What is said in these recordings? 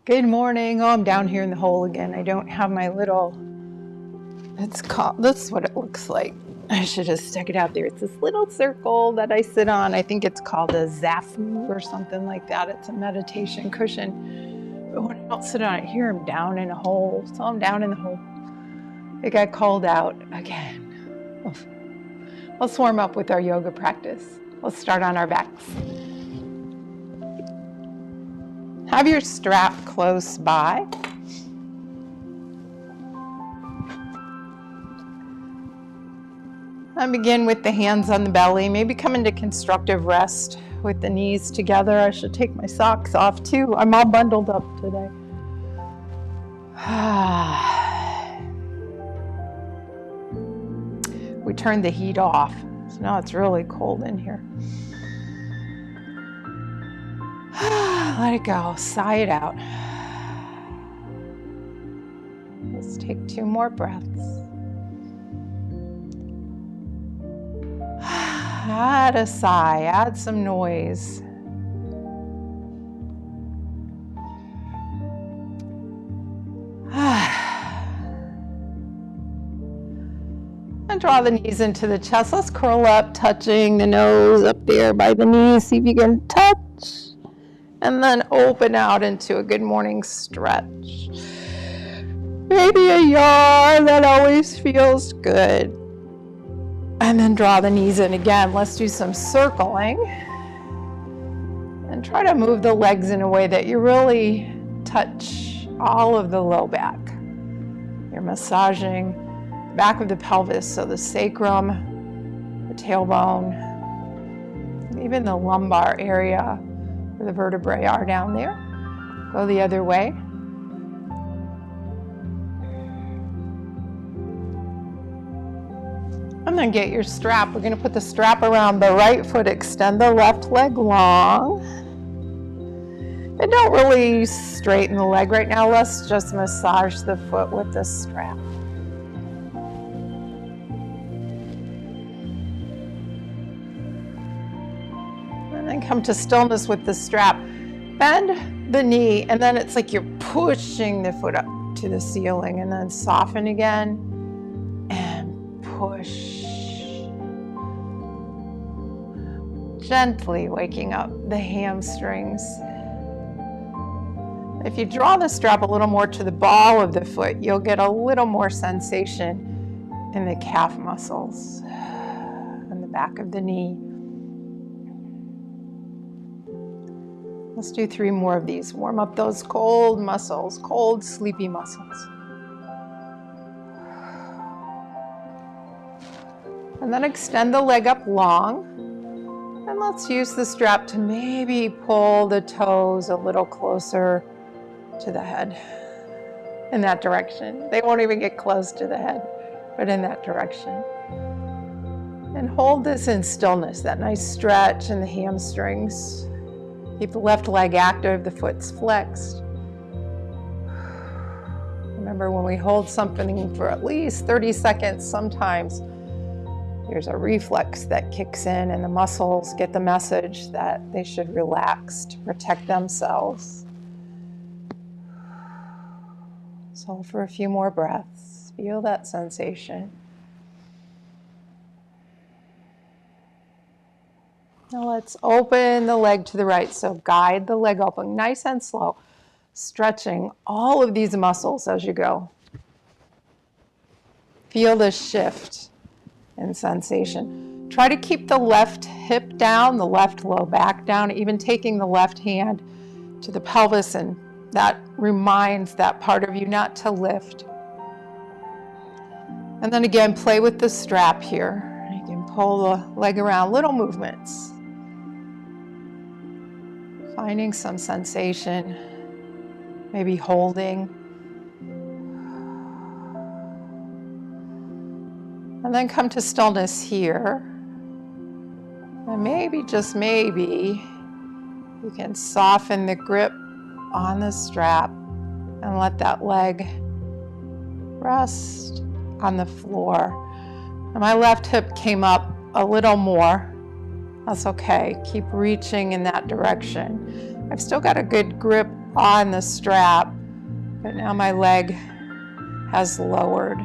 Good morning. Oh, I'm down here in the hole again. I don't have my little, this is what it looks like. I should just stick it out there. It's this little circle that I sit on. I think it's called a zafu or something like that. It's a meditation cushion. But when I don't sit on it here, I'm down in a hole. So I'm down in the hole. It got cold out again. Let's warm up with our yoga practice. Let's start on our backs. Have your strap close by. And begin with the hands on the belly. Maybe come into constructive rest with the knees together. I should take my socks off too. I'm all bundled up today. We turned the heat off, so now it's really cold in here. Let it go, sigh it out. Let's take 2 more breaths. Add a sigh, add some noise. And draw the knees into the chest. Let's curl up, touching the nose up there by the knees. See if you can touch. And then open out into a good morning stretch. Maybe a yawn, that always feels good. And then draw the knees in again. Let's do some circling. And try to move the legs in a way that you really touch all of the low back. You're massaging the back of the pelvis, so the sacrum, the tailbone, even the lumbar area where the vertebrae are down there. Go the other way. And then get your strap. We're going to put the strap around the right foot, extend the left leg long. And don't really straighten the leg right now. Let's just massage the foot with the strap. And then come to stillness with the strap. Bend the knee, and then it's like you're pushing the foot up to the ceiling, and then soften again and push. Gently waking up the hamstrings. If you draw the strap a little more to the ball of the foot, you'll get a little more sensation in the calf muscles and the back of the knee. Let's do 3 more of these. Warm up those cold muscles, cold, sleepy muscles. And then extend the leg up long. And let's use the strap to maybe pull the toes a little closer to the head. In that direction. They won't even get close to the head, but in that direction. And hold this in stillness, that nice stretch in the hamstrings. Keep the left leg active, the foot's flexed. Remember, when we hold something for at least 30 seconds, sometimes there's a reflex that kicks in and the muscles get the message that they should relax to protect themselves. So hold for a few more breaths. Feel that sensation. Now let's open the leg to the right. So guide the leg open, nice and slow, stretching all of these muscles as you go. Feel the shift in sensation. Try to keep the left hip down, the left low back down, even taking the left hand to the pelvis, and that reminds that part of you not to lift. And then again, play with the strap here. You can pull the leg around, little movements. Finding some sensation, maybe holding. And then come to stillness here. And maybe, just maybe, you can soften the grip on the strap and let that leg rest on the floor. And my left hip came up a little more. That's okay. Keep reaching in that direction. I've still got a good grip on the strap, but now my leg has lowered.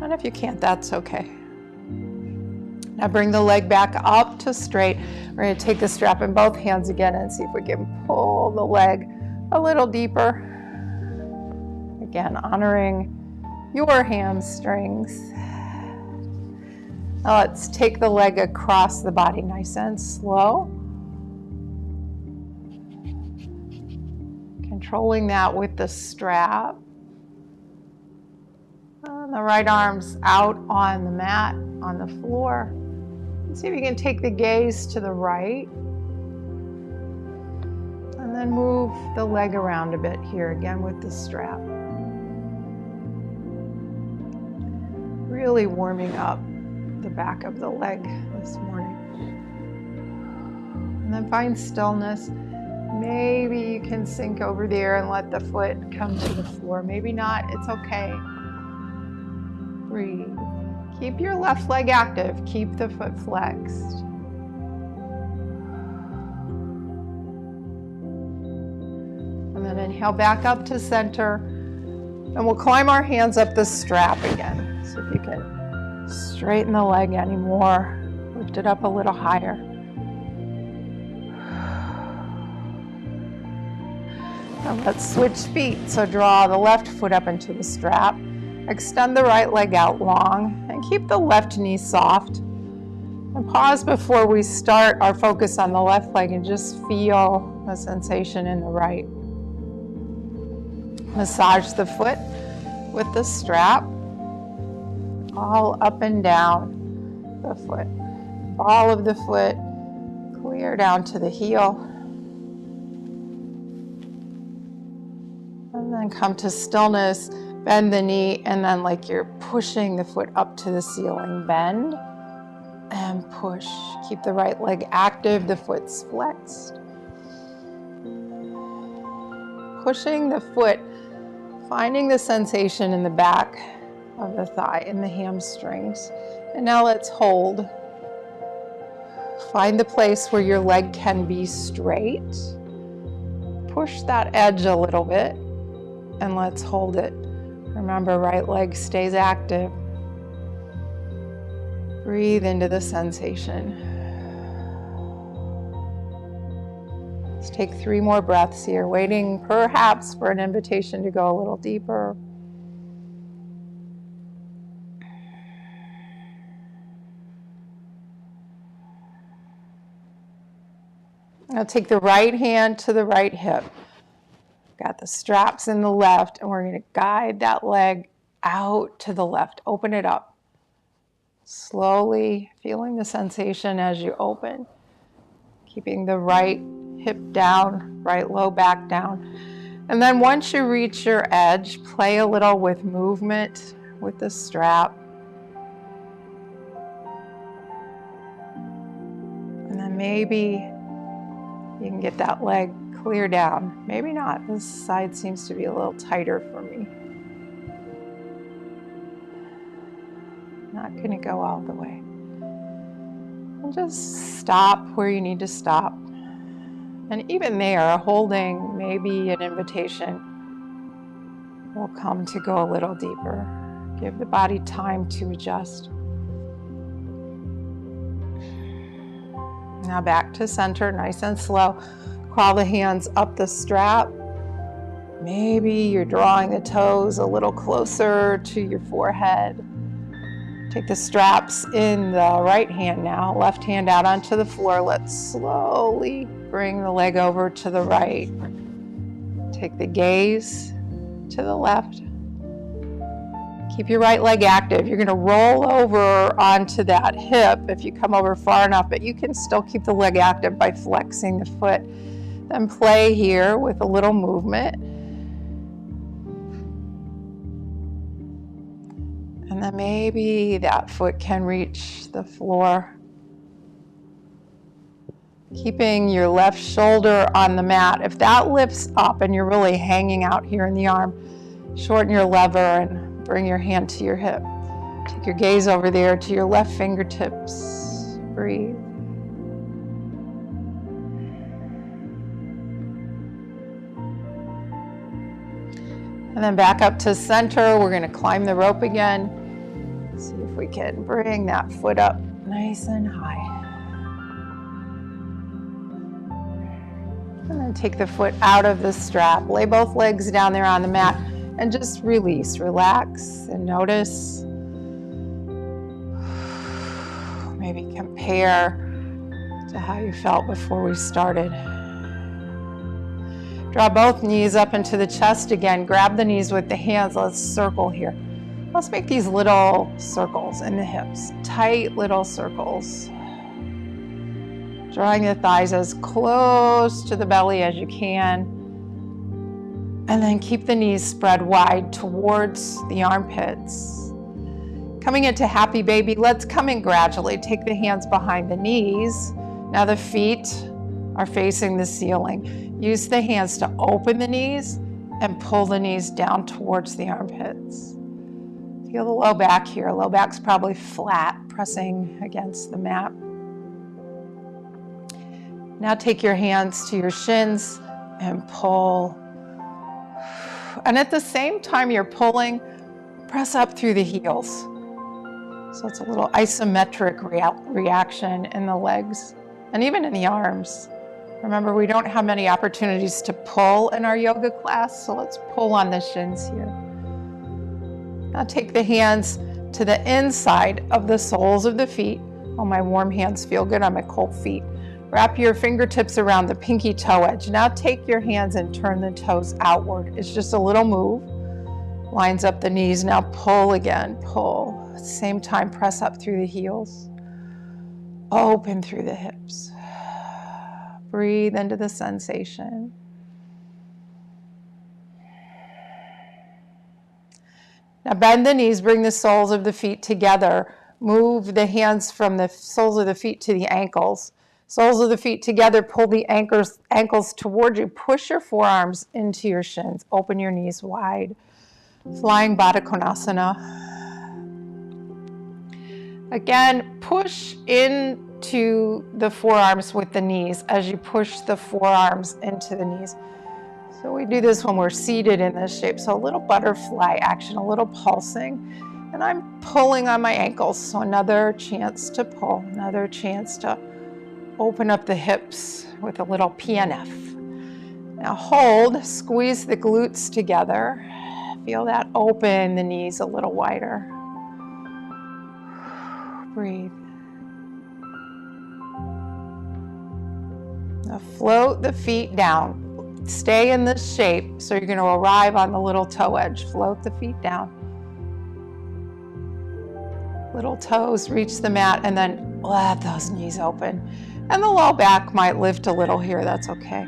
And if you can't, that's okay. Now bring the leg back up to straight. We're going to take the strap in both hands again and see if we can pull the leg a little deeper. Again, honoring your hamstrings. Now let's take the leg across the body, nice and slow. Controlling that with the strap. And the right arm's out on the mat, on the floor. See if you can take the gaze to the right. And then move the leg around a bit here, again with the strap. Really warming up the back of the leg this morning. And then find stillness. Maybe you can sink over there and let the foot come to the floor. Maybe not, it's okay. Breathe. Keep your left leg active. Keep the foot flexed. And then inhale back up to center. And we'll climb our hands up the strap again. So if you can straighten the leg anymore, lift it up a little higher. And let's switch feet. So draw the left foot up into the strap. Extend the right leg out long and keep the left knee soft. And pause before we start our focus on the left leg and just feel the sensation in the right. Massage the foot with the strap, all up and down the foot. Ball of the foot, clear down to the heel. And then come to stillness. Bend the knee, and then like you're pushing the foot up to the ceiling. Bend and push. Keep the right leg active, the foot's flexed. Pushing the foot, finding the sensation in the back of the thigh, in the hamstrings. And now let's hold. Find the place where your leg can be straight. Push that edge a little bit, and let's hold it. Remember, right leg stays active. Breathe into the sensation. Let's take 3 more breaths here, waiting perhaps for an invitation to go a little deeper. Now take the right hand to the right hip. Got the straps in the left, and we're going to guide that leg out to the left. Open it up. Slowly feeling the sensation as you open. Keeping the right hip down, right low back down. And then once you reach your edge, play a little with movement with the strap. And then maybe you can get that leg clear down. Maybe not. This side seems to be a little tighter for me. Not going to go all the way. And just stop where you need to stop. And even there, holding maybe an invitation will come to go a little deeper. Give the body time to adjust. Now back to center, nice and slow. Crawl the hands up the strap. Maybe you're drawing the toes a little closer to your forehead. Take the straps in the right hand now, left hand out onto the floor. Let's slowly bring the leg over to the right. Take the gaze to the left. Keep your right leg active. You're going to roll over onto that hip if you come over far enough, but you can still keep the leg active by flexing the foot. Then play here with a little movement. And then maybe that foot can reach the floor. Keeping your left shoulder on the mat. If that lifts up and you're really hanging out here in the arm, shorten your lever and bring your hand to your hip. Take your gaze over there to your left fingertips. Breathe. And then back up to center. We're going to climb the rope again. See if we can bring that foot up nice and high. And then take the foot out of the strap. Lay both legs down there on the mat and just release, relax, and notice. Maybe compare to how you felt before we started. Draw both knees up into the chest again. Grab the knees with the hands. Let's circle here. Let's make these little circles in the hips. Tight little circles. Drawing the thighs as close to the belly as you can. And then keep the knees spread wide towards the armpits. Coming into happy baby, let's come in gradually. Take the hands behind the knees. Now the feet are facing the ceiling. Use the hands to open the knees and pull the knees down towards the armpits. Feel the low back here. Low back's probably flat, pressing against the mat. Now take your hands to your shins and pull. And at the same time you're pulling, press up through the heels. So it's a little isometric reaction in the legs and even in the arms. Remember, we don't have many opportunities to pull in our yoga class, so let's pull on the shins here. Now take the hands to the inside of the soles of the feet. Oh, my warm hands feel good on my cold feet. Wrap your fingertips around the pinky toe edge. Now take your hands and turn the toes outward. It's just a little move. Lines up the knees. Now pull again, pull. At the same time, press up through the heels. Open through the hips. Breathe into the sensation. Now bend the knees, bring the soles of the feet together. Move the hands from the soles of the feet to the ankles. Soles of the feet together, pull the ankles toward you. Push your forearms into your shins. Open your knees wide. Flying Baddha Konasana. Again, push into the forearms with the knees as you push the forearms into the knees. So we do this when we're seated in this shape. So a little butterfly action, a little pulsing. And I'm pulling on my ankles. So another chance to pull, another chance to open up the hips with a little PNF. Now hold, squeeze the glutes together. Feel that open the knees a little wider. Breathe. Now float the feet down. Stay in this shape so you're going to arrive on the little toe edge. Float the feet down. Little toes reach the mat and then let those knees open. And the low back might lift a little here. That's okay.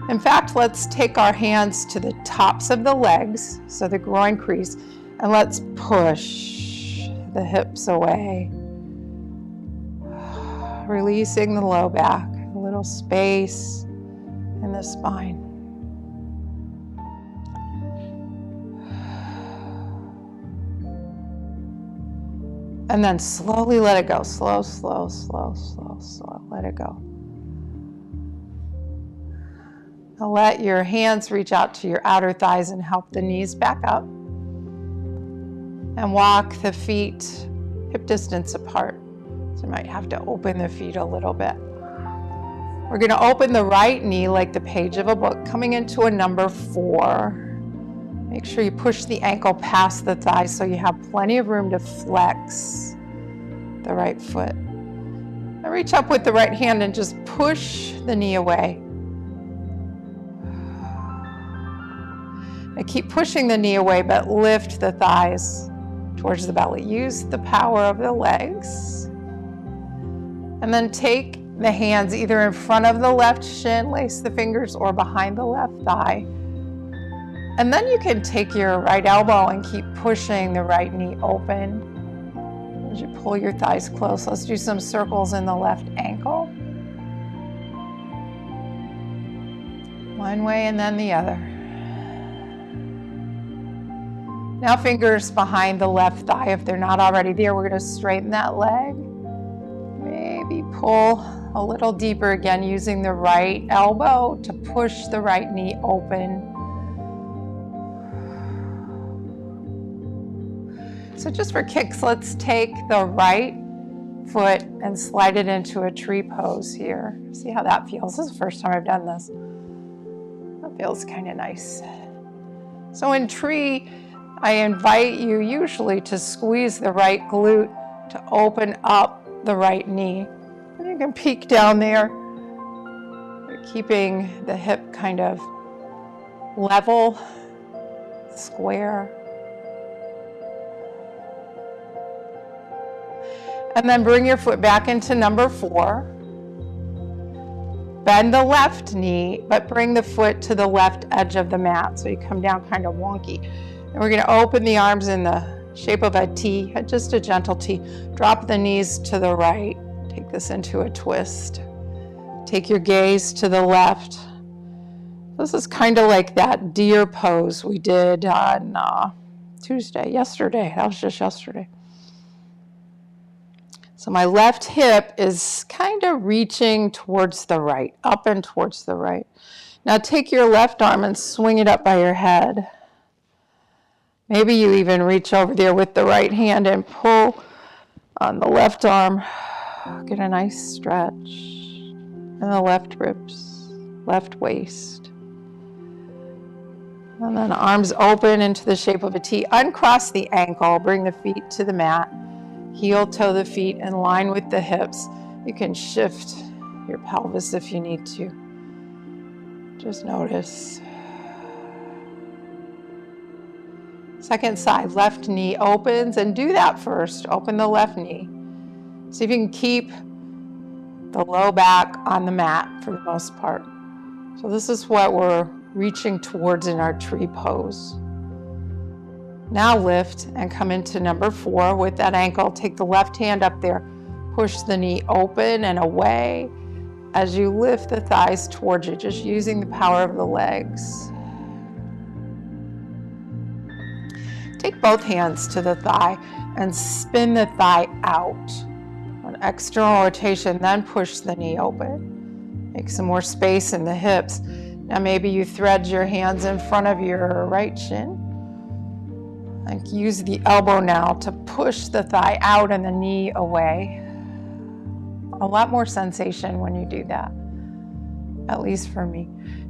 In fact, let's take our hands to the tops of the legs, so the groin crease, and let's push the hips away. Releasing the low back, a little space in the spine. And then slowly let it go. Slow, slow, slow, slow, slow. Let it go. Now let your hands reach out to your outer thighs and help the knees back up. And walk the feet hip distance apart. So you might have to open the feet a little bit. We're going to open the right knee like the page of a book, coming into a number 4. Make sure you push the ankle past the thigh so you have plenty of room to flex the right foot. Now reach up with the right hand and just push the knee away. Now keep pushing the knee away, but lift the thighs towards the belly. Use the power of the legs. And then take the hands either in front of the left shin, lace the fingers, or behind the left thigh. And then you can take your right elbow and keep pushing the right knee open as you pull your thighs close. Let's do some circles in the left ankle. One way and then the other. Now fingers behind the left thigh. If they're not already there, we're going to straighten that leg. Maybe pull a little deeper again, using the right elbow to push the right knee open. So just for kicks, let's take the right foot and slide it into a tree pose here. See how that feels. This is the first time I've done this. That feels kind of nice. So in tree, I invite you usually to squeeze the right glute to open up the right knee. And you can peek down there. You're keeping the hip kind of level, square. And then bring your foot back into number 4. Bend the left knee, but bring the foot to the left edge of the mat. So you come down kind of wonky. And we're going to open the arms in the shape of a T, just a gentle T. Drop the knees to the right. Take this into a twist. Take your gaze to the left. This is kind of like that deer pose we did on yesterday. That was just yesterday. So my left hip is kind of reaching towards the right, up and towards the right. Now take your left arm and swing it up by your head. Maybe you even reach over there with the right hand and pull on the left arm. Get a nice stretch in the left ribs, left waist. And then arms open into the shape of a T. Uncross the ankle, bring the feet to the mat. Heel toe the feet in line with the hips. You can shift your pelvis if you need to. Just notice. Second side, left knee opens, and do that first. Open the left knee. See if you can keep the low back on the mat for the most part. So this is what we're reaching towards in our tree pose. Now lift and come into number 4 with that ankle. Take the left hand up there. Push the knee open and away as you lift the thighs towards you, just using the power of the legs. Take both hands to the thigh and spin the thigh out. An external rotation, then push the knee open. Make some more space in the hips. Now maybe you thread your hands in front of your right shin. And use the elbow now to push the thigh out and the knee away. A lot more sensation when you do that, at least for me.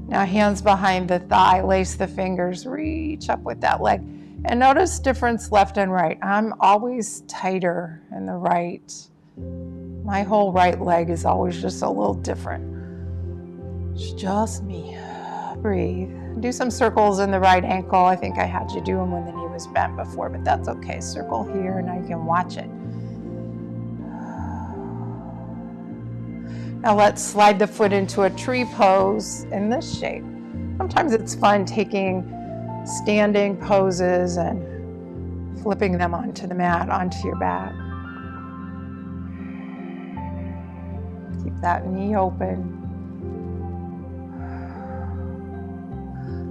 Now hands behind the thigh, lace the fingers, reach up with that leg. And notice difference left and right. I'm always tighter in the right. My whole right leg is always just a little different. It's just me. Breathe. Do some circles in the right ankle. I think I had you do them when the knee was bent before, but that's okay. Circle here, now you can watch it. Now let's slide the foot into a tree pose in this shape. Sometimes it's fun taking standing poses and flipping them onto the mat, onto your back. Keep that knee open.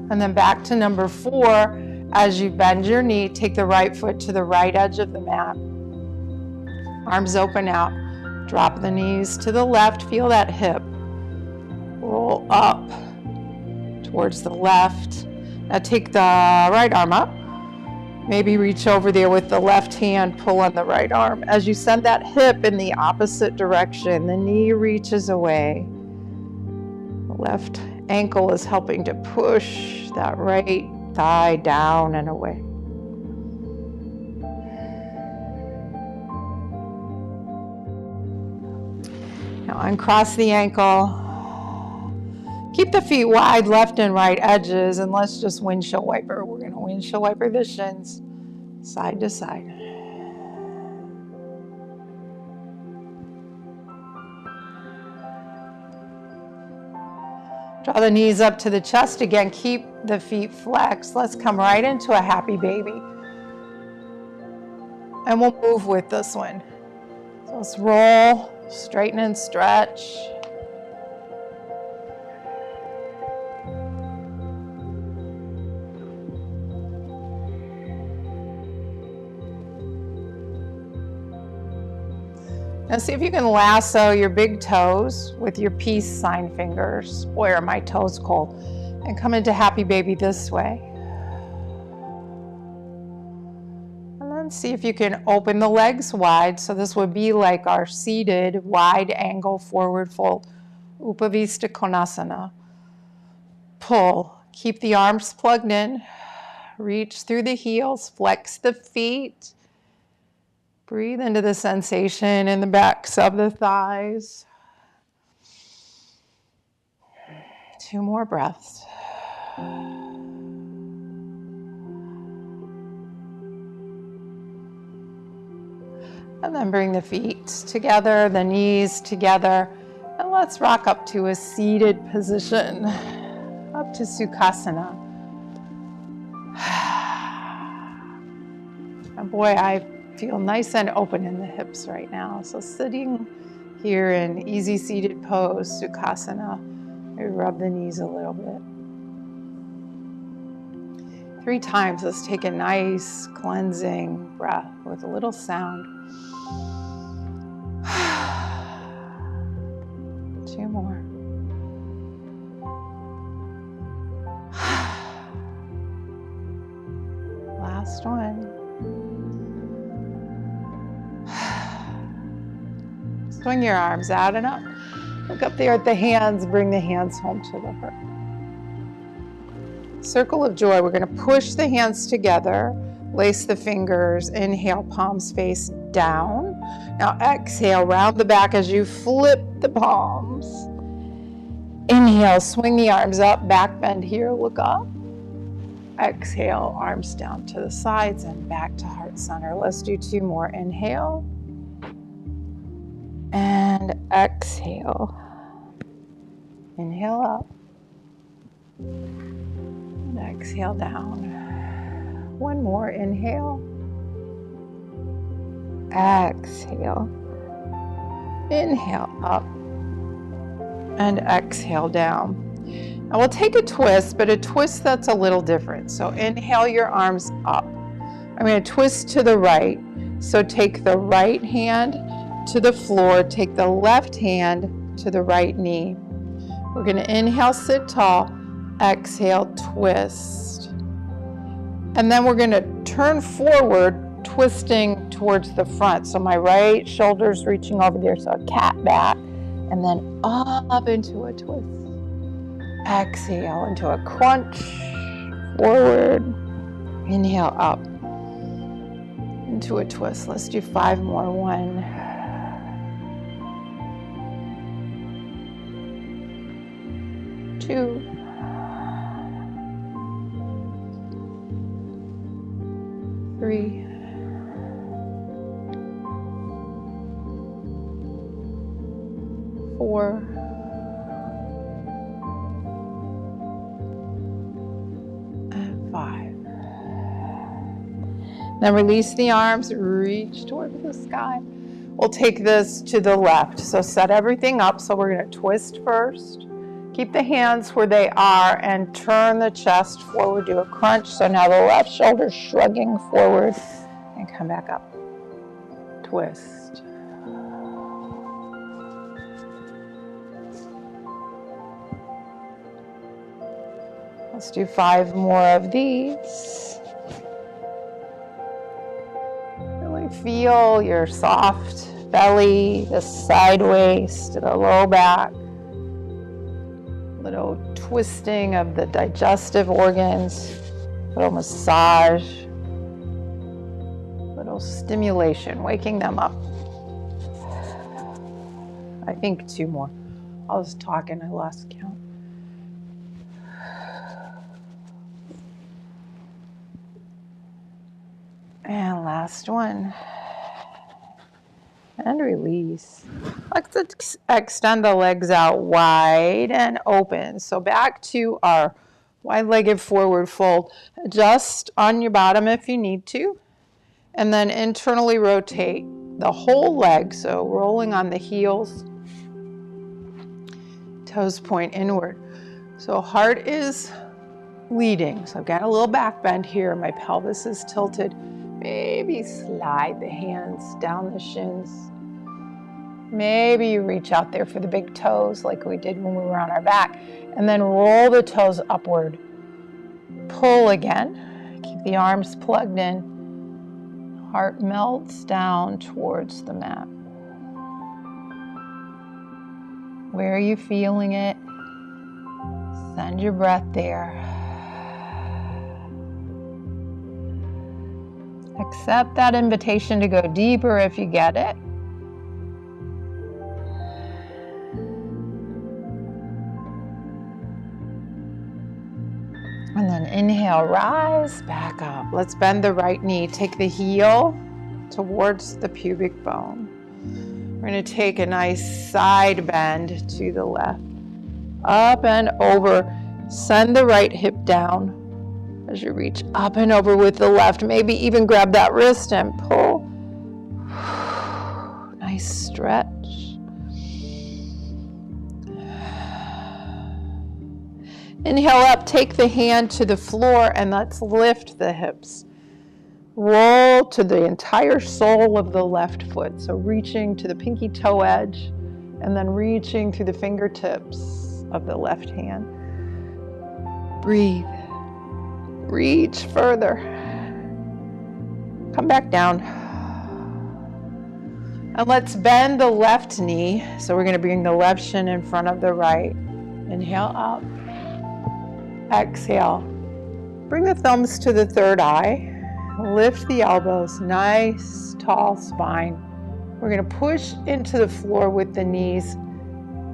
And then back to number 4. As you bend your knee, take the right foot to the right edge of the mat. Arms open out. Drop the knees to the left. Feel that hip. Roll up towards the left. Now take the right arm up. Maybe reach over there with the left hand, pull on the right arm. As you send that hip in the opposite direction, the knee reaches away. The left ankle is helping to push that right thigh down and away. Now uncross the ankle. Keep the feet wide, left and right edges, and let's just windshield wiper. We're going to windshield wiper the shins side to side. Draw the knees up to the chest again. Keep the feet flexed. Let's come right into a happy baby. And we'll move with this one. So let's roll, straighten and stretch. Now see if you can lasso your big toes with your peace sign fingers. Boy, are my toes cold. And come into happy baby this way. And then And see if you can open the legs wide. So this would be like our seated wide angle forward fold. Upavista Konasana. Pull. Keep the arms plugged in. Reach through the heels. Flex the feet. Breathe into the sensation in the backs of the thighs. 2 more breaths. And then bring the feet together, the knees together, and let's rock up to a seated position, up to Sukhasana. And boy, I feel nice and open in the hips right now. So sitting here in easy seated pose, Sukhasana, I rub the knees a little bit. 3 times, let's take a nice cleansing breath with a little sound. 2 more. Last one. Swing your arms out and up. Look up there at the hands. Bring the hands home to the heart. Circle of joy. We're going to push the hands together. Lace the fingers. Inhale, palms face down. Now exhale, round the back as you flip the palms. Inhale, swing the arms up, back bend here, look up. Exhale, arms down to the sides and back to heart center. Let's do 2 more. Inhale. And exhale. Inhale up. And exhale down. 1 more. Inhale. Exhale. Inhale up. And exhale down. Now we'll take a twist, but a twist that's a little different. So inhale your arms up. I'm going to twist to the right. So take the right hand to the floor. Take the left hand to the right knee. We're going to inhale, sit tall. Exhale, twist. And then we're going to turn forward, twisting towards the front. So my right shoulder's reaching over there, so a cat back. And then up into a twist. Exhale into a crunch. Forward. Inhale up. Into a twist. Let's do 5 more. 1. 2. 3. 4. And 5. Then release the arms, reach towards the sky. We'll take this to the left. So set everything up. So we're going to twist first. Keep the hands where they are and turn the chest forward. Do a crunch. So now the left shoulder shrugging forward and come back up. Twist. Let's do 5 more of these. Really feel your soft belly, the side waist, the low back. Little twisting of the digestive organs, little massage, little stimulation, waking them up. I think 2 more. I was talking, I lost count. And last one. And release. Let's extend the legs out wide and open. So back to our wide-legged forward fold. Adjust on your bottom if you need to. And then internally rotate the whole leg. So rolling on the heels. Toes point inward. So heart is leading. So I've got a little back bend here. My pelvis is tilted. Maybe slide the hands down the shins. Maybe you reach out there for the big toes like we did when we were on our back. And then roll the toes upward. Pull again. Keep the arms plugged in. Heart melts down towards the mat. Where are you feeling it? Send your breath there. Accept that invitation to go deeper if you get it. And then inhale, rise back up. Let's bend the right knee. Take the heel towards the pubic bone. We're going to take a nice side bend to the left. Up and over. Send the right hip down as you reach up and over with the left. Maybe even grab that wrist and pull. Nice stretch. Inhale up, take the hand to the floor and let's lift the hips. Roll to the entire sole of the left foot. So reaching to the pinky toe edge and then reaching through the fingertips of the left hand. Breathe. Reach further. Come back down. And let's bend the left knee. So we're going to bring the left shin in front of the right. Inhale up. Exhale. Bring the thumbs to the third eye. Lift the elbows. Nice, tall spine. We're going to push into the floor with the knees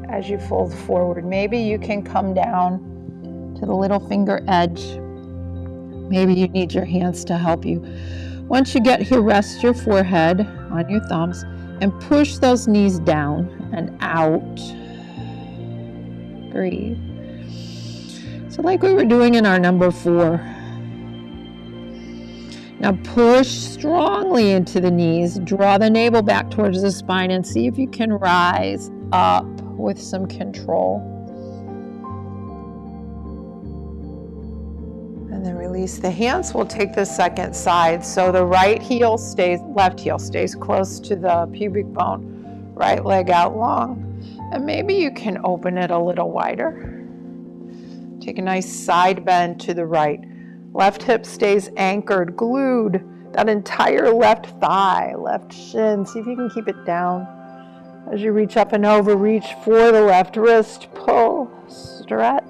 as you fold forward. Maybe you can come down to the little finger edge. Maybe you need your hands to help you. Once you get here, rest your forehead on your thumbs and push those knees down and out. Breathe. So like we were doing in our number 4. Now push strongly into the knees. Draw the navel back towards the spine and see if you can rise up with some control. And then release the hands. We'll take the second side. So the left heel stays close to the pubic bone. Right leg out long. And maybe you can open it a little wider. Take a nice side bend to the right. Left hip stays anchored, glued. That entire left thigh, left shin. See if you can keep it down. As you reach up and over, reach for the left wrist. Pull, stretch.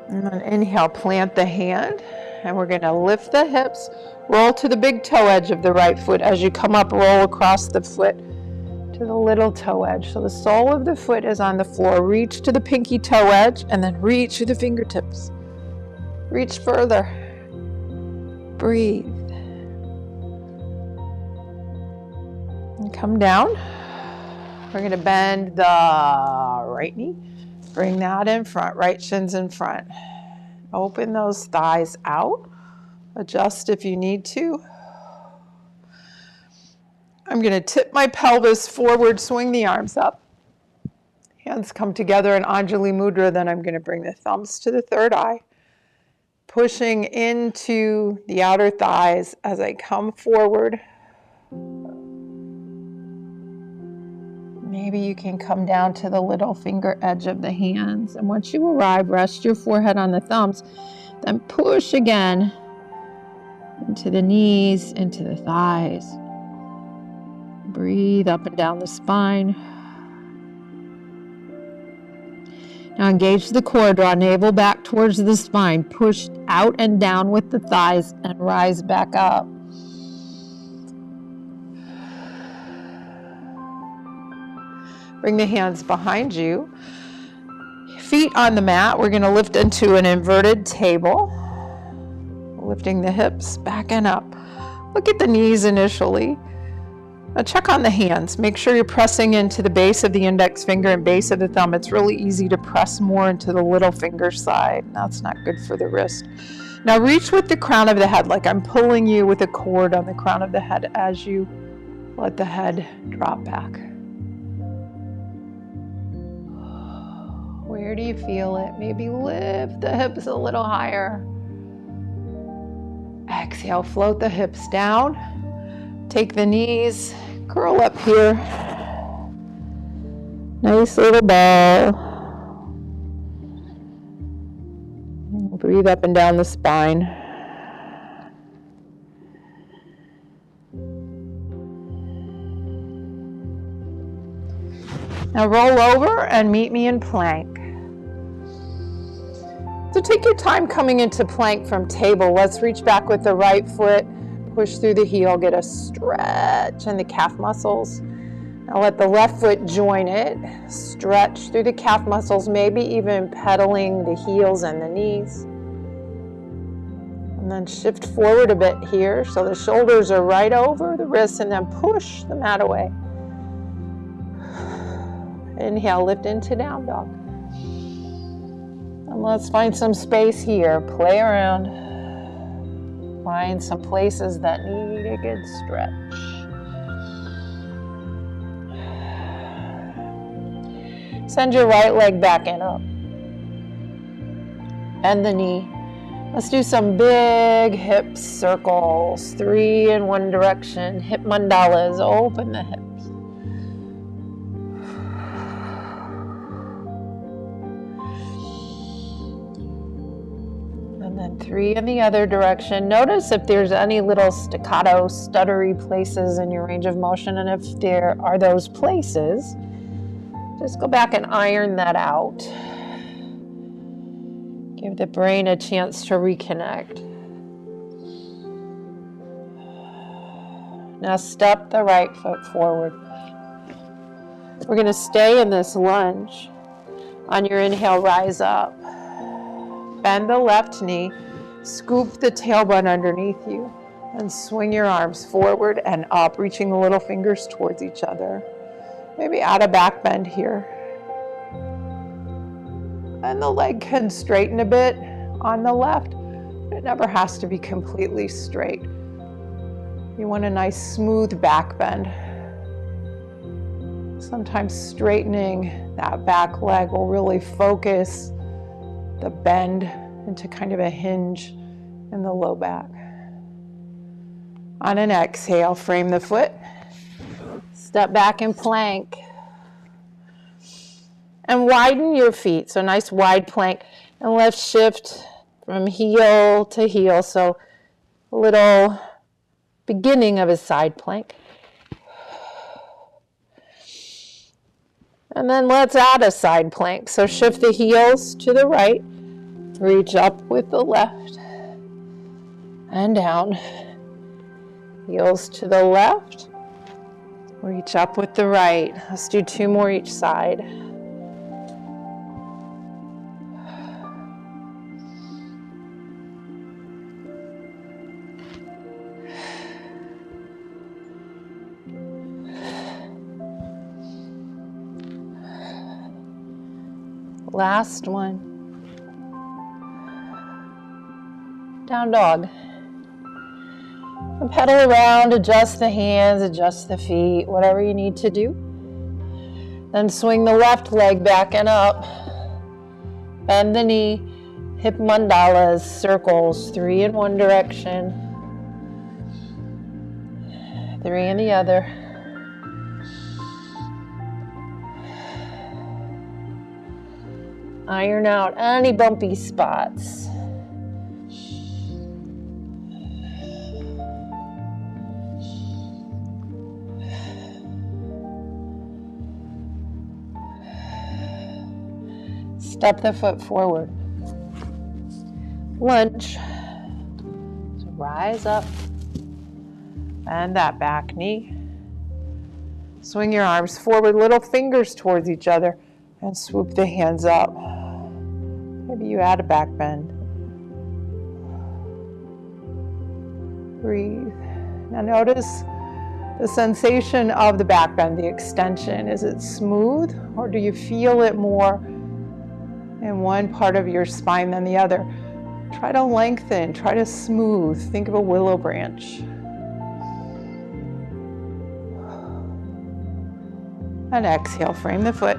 And then inhale, plant the hand. And we're going to lift the hips, roll to the big toe edge of the right foot. As you come up, roll across the foot to the little toe edge. So the sole of the foot is on the floor. Reach to the pinky toe edge and then reach to the fingertips. Reach further. Breathe. And come down. We're going to bend the right knee. Bring that in front. Right shin's in front. Open those thighs out. Adjust if you need to. I'm going to tip my pelvis forward, swing the arms up. Hands come together in Anjali Mudra. Then I'm going to bring the thumbs to the third eye. Pushing into the outer thighs as I come forward. Maybe you can come down to the little finger edge of the hands. And once you arrive, rest your forehead on the thumbs. Then push again into the knees, into the thighs. Breathe up and down the spine. Now engage the core. Draw navel back towards the spine. Push out and down with the thighs and rise back up. Bring the hands behind you. Feet on the mat. We're going to lift into an inverted table. Lifting the hips back and up. Look at the knees initially. Now check on the hands. Make sure you're pressing into the base of the index finger and base of the thumb. It's really easy to press more into the little finger side. That's not good for the wrist. Now reach with the crown of the head, like I'm pulling you with a cord on the crown of the head as you let the head drop back. Where do you feel it? Maybe lift the hips a little higher. Exhale, float the hips down. Take the knees, curl up here. Nice little ball. Breathe up and down the spine. Now roll over and meet me in plank. So take your time coming into plank from table. Let's reach back with the right foot, push through the heel, get a stretch in the calf muscles. Now let the left foot join it, stretch through the calf muscles, maybe even pedaling the heels and the knees. And then shift forward a bit here so the shoulders are right over the wrists, and then push the mat away. Inhale, lift into down dog. And let's find some space here. Play around. Find some places that need a good stretch. Send your right leg back and up. Bend the knee. Let's do some big hip circles. 3 in one direction. Hip mandalas. Open the hips. And then 3 in the other direction. Notice if there's any little staccato, stuttery places in your range of motion, and if there are those places, just go back and iron that out. Give the brain a chance to reconnect. Now step the right foot forward. We're going to stay in this lunge. On your inhale, rise up. Bend the left knee, scoop the tailbone underneath you, and swing your arms forward and up, reaching the little fingers towards each other. Maybe add a back bend here. And the leg can straighten a bit on the left. It never has to be completely straight. You want a nice smooth back bend. Sometimes straightening that back leg will really focus the bend into kind of a hinge in the low back. On an exhale, frame the foot. Step back in plank. And widen your feet. So nice wide plank. And let's shift from heel to heel. So a little beginning of a side plank. And then let's add a side plank. So shift the heels to the right. Reach up with the left. And down. Heels to the left. Reach up with the right. Let's do 2 more each side. Last one. Down dog. And pedal around, adjust the hands, adjust the feet, whatever you need to do. Then swing the left leg back and up. Bend the knee, hip mandalas, circles, 3 in one direction, 3 in the other. Iron out any bumpy spots. Step the foot forward. Lunge. So rise up. Bend that back knee. Swing your arms forward, little fingers towards each other, and swoop the hands up. Maybe you add a back bend. Breathe. Now notice the sensation of the back bend, the extension. Is it smooth, or do you feel it more in one part of your spine than the other? Try to lengthen, try to smooth. Think of a willow branch. And exhale, frame the foot.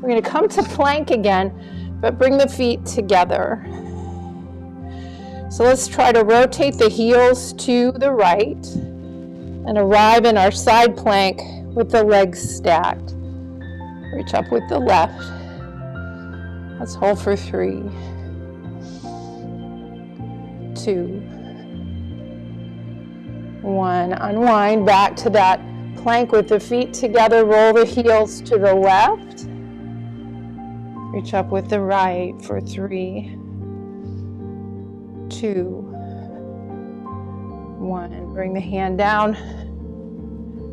We're going to come to plank again, but bring the feet together. So let's try to rotate the heels to the right and arrive in our side plank with the legs stacked. Reach up with the left. Let's hold for 3. 2, 1. Unwind back to that plank with the feet together. Roll the heels to the left. Reach up with the right for 3, 2, 1. Bring the hand down.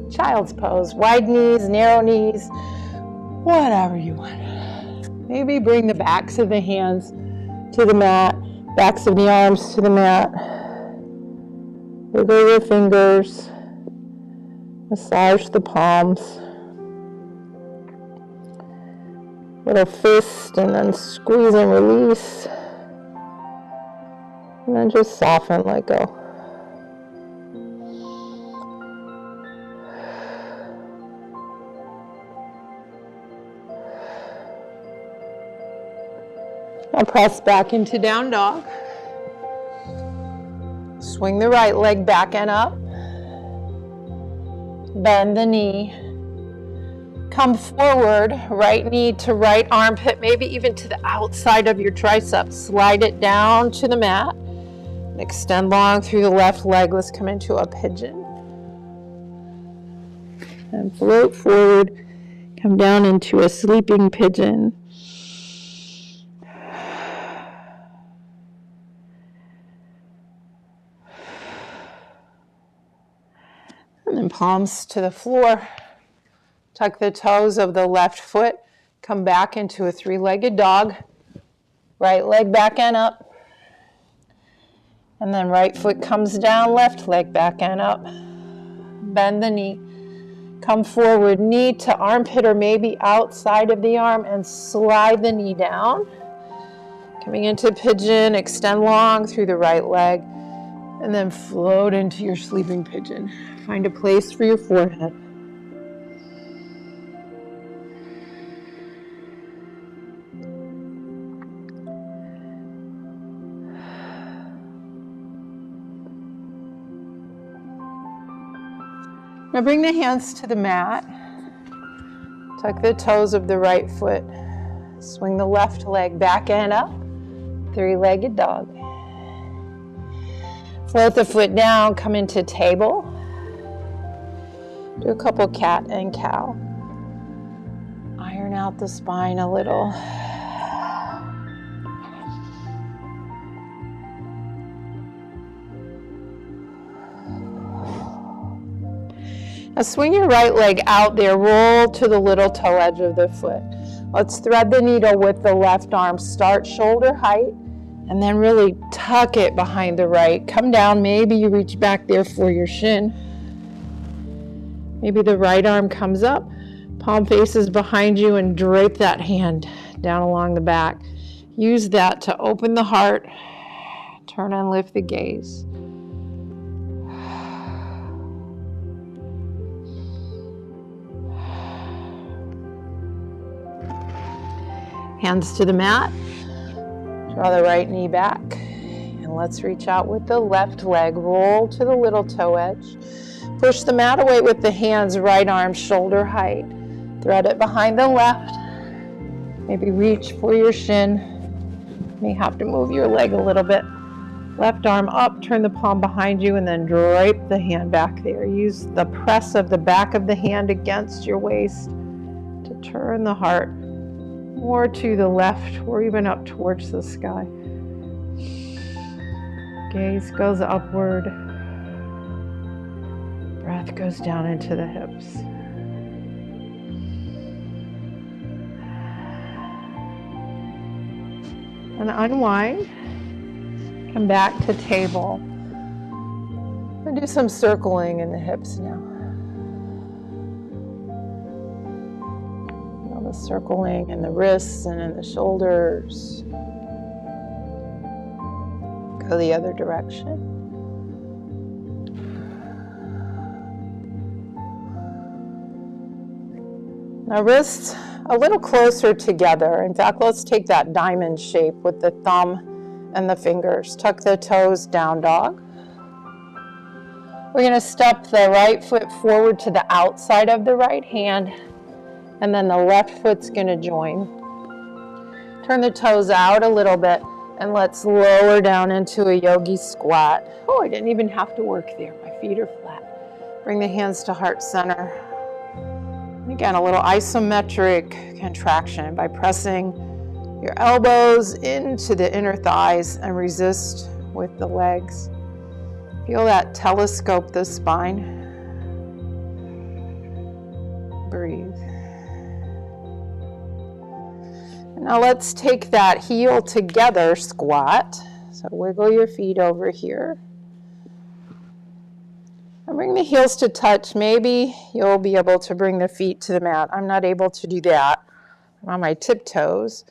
Child's pose. Wide knees, narrow knees, whatever you want. Maybe bring the backs of the hands to the mat, backs of the arms to the mat. Wiggle your fingers. Massage the palms. Little fist and then squeeze and release. And then just soften, let go. Now press back into down dog. Swing the right leg back and up. Bend the knee. Come forward, right knee to right armpit, maybe even to the outside of your triceps. Slide it down to the mat. Extend long through the left leg. Let's come into a pigeon. And float forward. Come down into a sleeping pigeon. And then palms to the floor. Tuck the toes of the left foot. Come back into a 3-legged dog. Right leg back and up. And then right foot comes down, left leg back and up. Bend the knee. Come forward, knee to armpit or maybe outside of the arm, and slide the knee down. Coming into pigeon, extend long through the right leg. And then float into your sleeping pigeon. Find a place for your forehead. Now bring the hands to the mat. Tuck the toes of the right foot. Swing the left leg back and up. 3-legged dog. Float the foot down, come into table. Do a couple cat and cow. Iron out the spine a little. Now swing your right leg out there, roll to the little toe edge of the foot. Let's thread the needle with the left arm. Start shoulder height and then really tuck it behind the right. Come down, maybe you reach back there for your shin. Maybe the right arm comes up, palm faces behind you, and drape that hand down along the back. Use that to open the heart, turn and lift the gaze. Hands to the mat, draw the right knee back, and let's reach out with the left leg. Roll to the little toe edge. Push the mat away with the hands, right arm shoulder height. Thread it behind the left. Maybe reach for your shin. May have to move your leg a little bit. Left arm up, turn the palm behind you, and then drape the hand back there. Use the press of the back of the hand against your waist to turn the heart more to the left or even up towards the sky. Gaze goes upward. Breath goes down into the hips. And unwind. Come back to table. And do some circling in the hips now. The circling in the wrists and in the shoulders. Go the other direction. Now wrists a little closer together. In fact, let's take that diamond shape with the thumb and the fingers. Tuck the toes, down dog. We're going to step the right foot forward to the outside of the right hand. And then the left foot's going to join. Turn the toes out a little bit And let's lower down into a Yogi Squat. Oh, I didn't even have to work there. My feet are flat. Bring the hands to heart center. And again, a little isometric contraction by pressing your elbows into the inner thighs and resist with the legs. Feel that telescope the spine. Breathe. Now let's take that heel together squat. So wiggle your feet over here. And bring the heels to touch. Maybe you'll be able to bring the feet to the mat. I'm not able to do that. I'm on my tiptoes.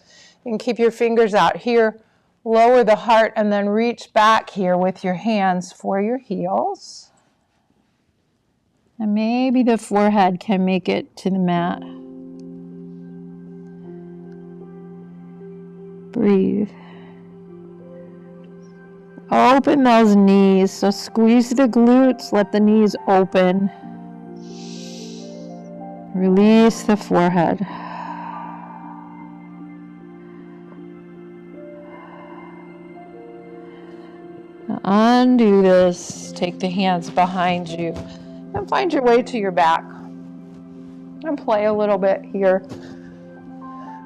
You can keep your fingers out here. Lower the heart and then reach back here with your hands for your heels. And maybe the forehead can make it to the mat. Breathe. Open those knees. So squeeze the glutes, let the knees open. Release the forehead. Now undo this. Take the hands behind you and find your way to your back. And play a little bit here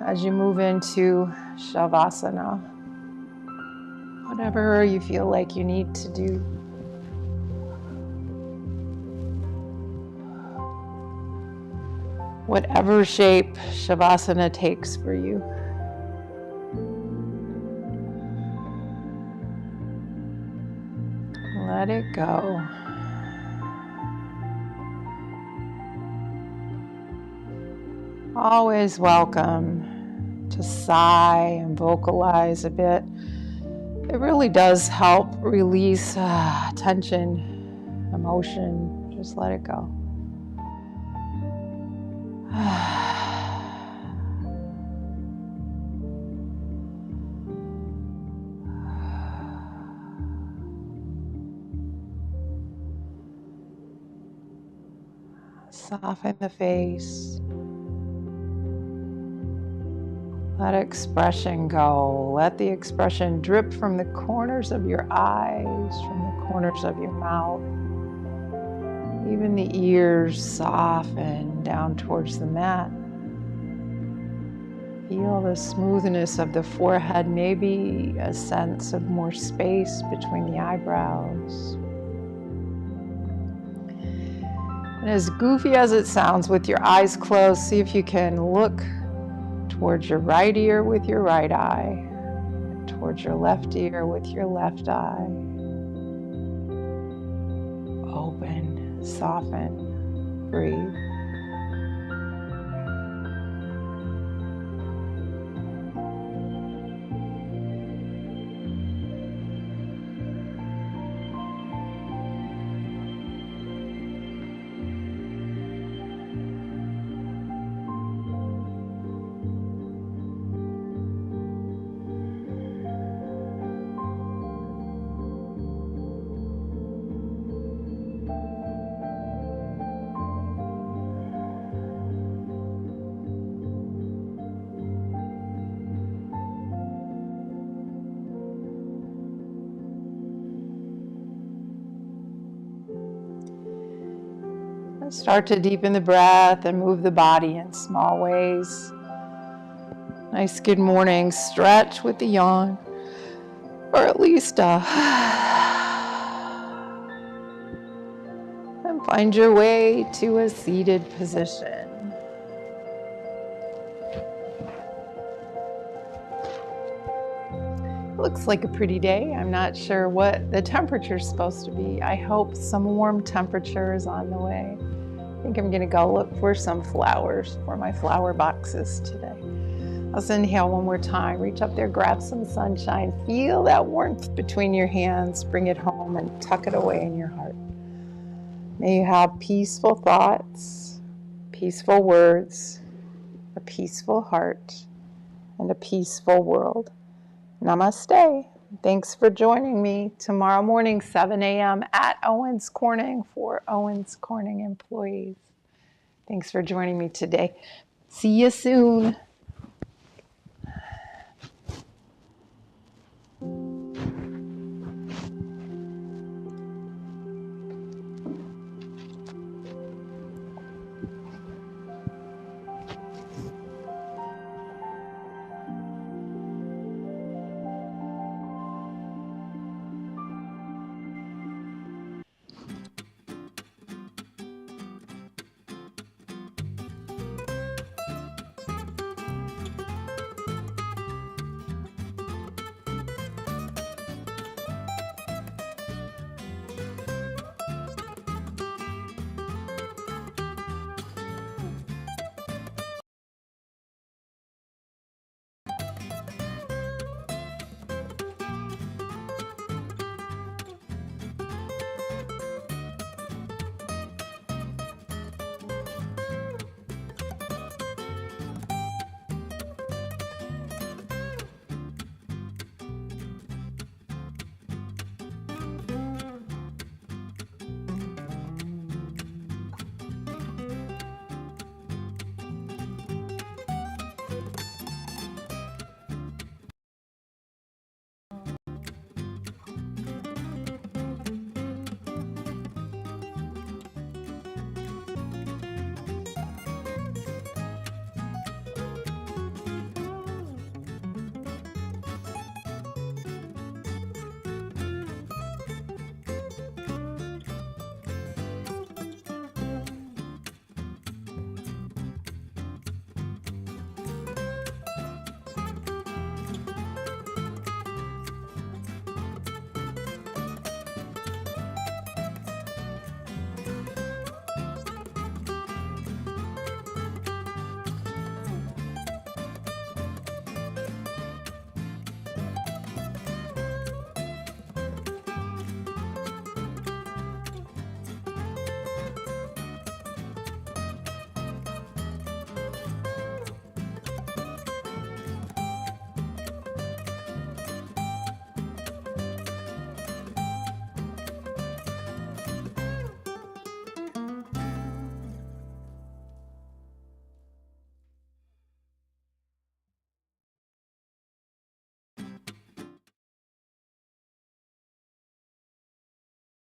as you move into Shavasana. Whatever you feel like you need to do. Whatever shape Shavasana takes for you. Let it go. Always welcome to sigh and vocalize a bit. It really does help release tension, emotion. Just let it go. Soften the face. Let expression go. Let the expression drip from the corners of your eyes, from the corners of your mouth. Even the ears soften down towards the mat. Feel the smoothness of the forehead, maybe a sense of more space between the eyebrows. And as goofy as it sounds, with your eyes closed, see if you can look towards your right ear with your right eye, towards your left ear with your left eye. Open, soften, breathe. Start to deepen the breath and move the body in small ways. Nice good morning stretch with the yawn, or at least and find your way to a seated position. Looks like a pretty day. I'm not sure what the temperature is supposed to be. I hope some warm temperature is on the way. I think I'm gonna go look for some flowers for my flower boxes today. Let's inhale one more time. Reach up there, grab some sunshine. Feel that warmth between your hands. Bring it home and tuck it away in your heart. May you have peaceful thoughts, peaceful words, a peaceful heart, and a peaceful world. Namaste. Thanks for joining me tomorrow morning, 7 a.m. at Owens Corning for Owens Corning employees. Thanks for joining me today. See you soon.